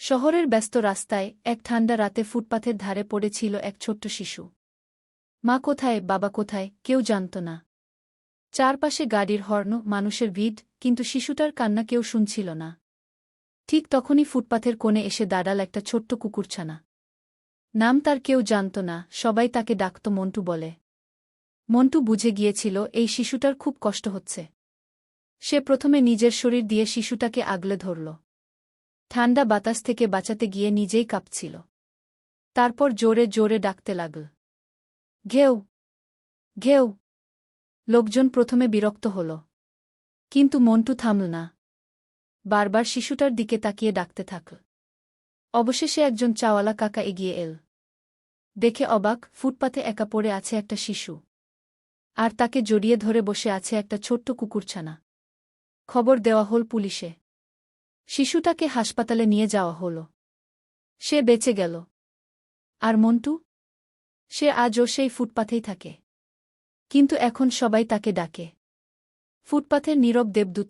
শহরের ব্যস্ত রাস্তায় এক ঠান্ডা রাতে ফুটপাথের ধারে পড়েছিল এক ছোট্ট শিশু। মা কোথায়, বাবা কোথায়, কেউ জানত না। চারপাশে গাড়ির হর্ন, মানুষের ভিড়, কিন্তু শিশুটার কান্না কেউ শুনছিল না। ঠিক তখনই ফুটপাথের কোণে এসে দাঁড়াল একটা ছোট্ট কুকুরছানা। নাম তার কেউ জানত না, সবাই তাকে ডাকত মন্টু বলে। মন্টু বুঝে গিয়েছিল এই শিশুটার খুব কষ্ট হচ্ছে। সে প্রথমে নিজের শরীর দিয়ে শিশুটাকে আগলে ধরল। ঠান্ডা বাতাস থেকে বাঁচাতে গিয়ে নিজেই কাঁপছিল। তারপর জোরে জোরে ডাকতে লাগল, ঘেউ ঘেউ। লোকজন প্রথমে বিরক্ত হল, কিন্তু মন্টু থামল না। বারবার শিশুটার দিকে তাকিয়ে ডাকতে থাকল। অবশেষে একজন চাওয়ালা কাকা এগিয়ে এল। দেখে অবাক, ফুটপাথে একা পড়ে আছে একটা শিশু, আর তাকে জড়িয়ে ধরে বসে আছে একটা ছোট্ট কুকুরছানা। খবর দেওয়া হল পুলিশে। শিশুটাকে হাসপাতালে নিয়ে যাওয়া হল। সে বেঁচে গেল। আর মন্টু, সে আজও সেই ফুটপাথেই থাকে। কিন্তু এখন সবাই তাকে ডাকে ফুটপাথের নীরব দেবদূত।